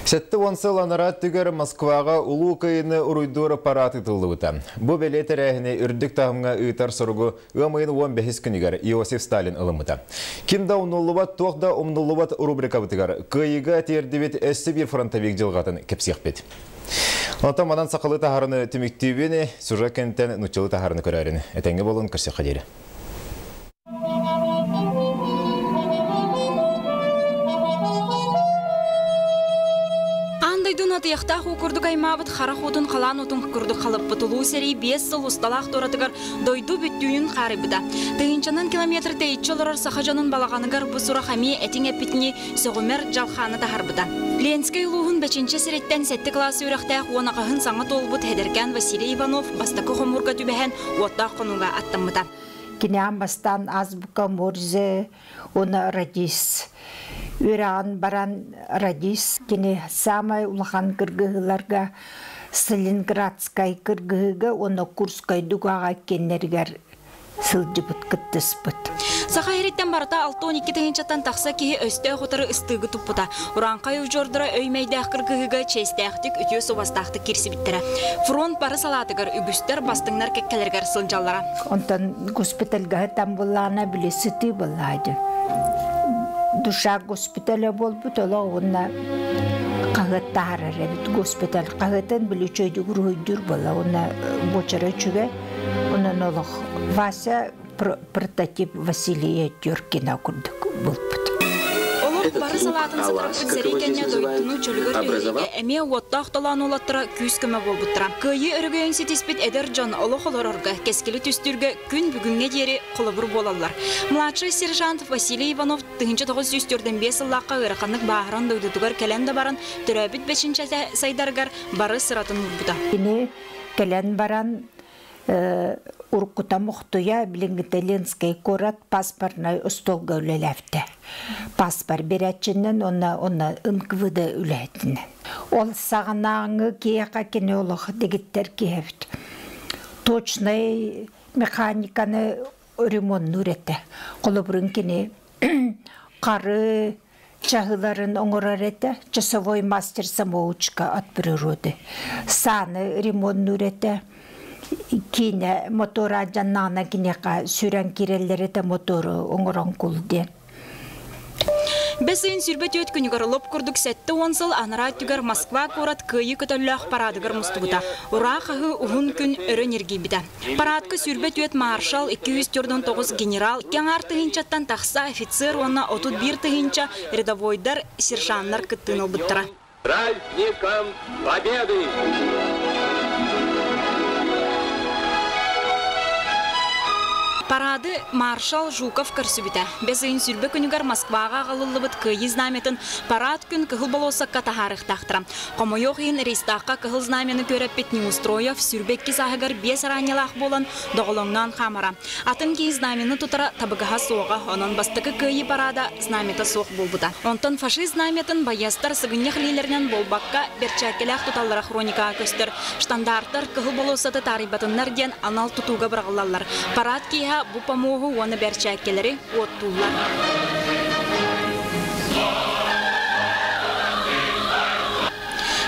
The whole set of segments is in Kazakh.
Сетті онсыл анарат түгер Москваға улу кайыны уруйдуыр аппараты тылдыбыта. Бу белет әрәхіне үрдік тағымға ұйтар сұрғы ұмайын 15 күнігер Иосиф Сталин ылымыта. Кимда ұмнулыбат, тоқда ұмнулыбат рубрика бұтығар. Кайыға тердібет әсі бір фронтовик жылғатын кепсеқ бет. Онтан манан сақылы тахарыны түміктейбені, сұржа кенттен нұтчылы тахарыны көрәрін. Әтәңгі болын көрсек қадері. Таяқтақ оқырдық аймабыт қарақ отын қалан отын күрді қалып бұтылу сәрей 5 сыл ұсталақ торатығар дойду бүттүйін қарыбыда. Тыйынчанын километр тәйітчілерар сақажанын балағанығар бұсыра қами әтің әппетіне сөғімер жалқаны тахарбыда. Ленскай ұлуғын бәчінші сіреттен сәтті класы өріқтәқ онағығын саңы толбыт хедеркен Василий Иванов бастақы қомырға түбәхен оттақ қонуға аттамыда. Кинеан бастан азбука морзе, оны радис. Үраған баран радис, кене самай улахан кыргығыларға Сталинградскай кыргығыға, оны Курскай дуғаға кеннергер сылжыбыт кыттыспыт. Саха хереттен барыта 6-12 тыгынчаттан тақса кейі өсті құтыры ыстығы тұппыта. Уранқай ұжордыра өймейдәқ кыргығыға чейстәқтік үтіе собастақты керсі біттірі. Фронт бары салатығыр үгістер бастыңнар кәккелергер сылжаллара. Онтан госпитальға там болағына біле сүті болайды. Душа госпиталі болбыт, ола онна қағыттағырыр әбіт госпиталь. Қағыттан біле чөйді күргүйдір бола, онна бочара чүге, онын олық Вася прототип Василия Тюркина күрдік болбыт. Олық бары салатын сыдырып бүтсерейкенне дойттыны чөлігір үйрейге әме оттақ толан олаттыра күйіз көмі болбыттыра. Көйі өрігейін сетеспет әдір жан олық оларырға кескелі түстірге күн бүгінге дері қолыбыр болалар. Младший сержант Василий Иванов 1905 сыллаққа ұрақанық бағыран дойдудығар кәләнді барын түрәбіт 5-ші сайдарғар бары сыратын ұрбыда. Кәлән баран уркута мухтуя билингите Ленскай корат паспортной устолга үлеләфте. Паспорт берәтченнен онна ынквыды үләтіне. Ол сағанаңы кейақа кене олығы дегіттер кейфт. Точный механиканы ремонт нүреті. Қолы бұрын кене қары чағыларын оңырар еті. Часовой мастер самоучка от природы. Саны ремонт нүреті. Кине мотора жаннана кинеқа сүрен киреллері де мотору оңыран күлден. Бәсейін сүрбет өт күнігір лоп күрдік сәтті онсыл аныра түгер Москва көрат көйі көтілләқ парадығыр мұстығыда. Ура қағы ұғын күн өрін ерге біді. Парадқы сүрбет өт маршал 249 генерал, кен артығынчаттан тақса офицер, онна 31 тығынча рядовойдар сержанлар күттін олбыттыра. Праздником Победы! Парады маршал Жуков көрсібіті. Бәсейін сүрбе күнігер Москваға ғалылыбыт күйі знаметін парад күн кығыл болоса катахарық тақтыра. Қомойоқ ең рейстаққа кығыл знамені көріп бет Неустроев сүрбекке сағығыр 5 ранелақ болын доғылыңнан қамара. Атын кей знамені тұтыра табығыға соға, оның бастықы күйі парада знаметі соқ болбыда. Онтан фашист знаметін байастар сығынеқ лейлерінен болбаққа берчәкеләқ тұталыра хроникаға көстір. Штандарттар кығыл болосаты тарибатыннар ден анал тұтуға бірғылалар. Парад кейі bu pamuğu onu berçekkeleri ottullar.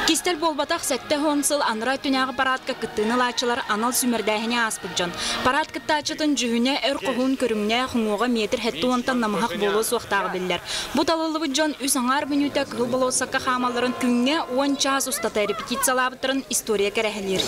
Кистел болбатақ сәтті онсыл аныра түнәғы парадқа күттіні лачылар анал сүмірдәхіне аспыджан. Парад күтті ачытын жүхіне әр қоғын көрімне құңуға метр хәтті онтан намығақ болу соқтағы білдер. Бұ талылығы жон үс аңар бүнүйті күл болу саққа қамаларын күнге 10 час ұстата репетициялабыттырын история кәрәхелер.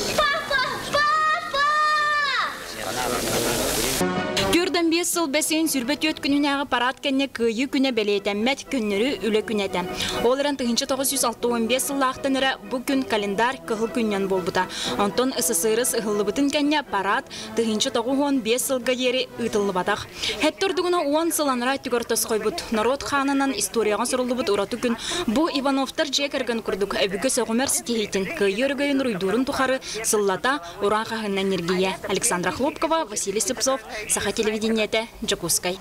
Түрден 5 сыл бәсейін сүрбет өт күнінәғы парад кәнне көйі күні бәлейтәммәт күннері үлі күнәтәм. Олырын 1965 сыллақтын әрі бұл күн календар кығыл күннен болбыта. Онтон СССР-ыс ұғылыбытын кәнне парад 1995 сылға ері ұйтылыбатақ. Хәттірдігіні 10 сыланыра түгір тосқой бұд. Народ қанынан историяға сұрылыбыт ұраты күн. Бұл Ивановтар жек әрген күрдік әбігі соғымер сетейтін көйі өргейін рүйдурын тұқары сыллата ұран қағыннан ергейе. Александра Хлопкова, Василий Сыпсов, Саха телевидениеті Джакускай.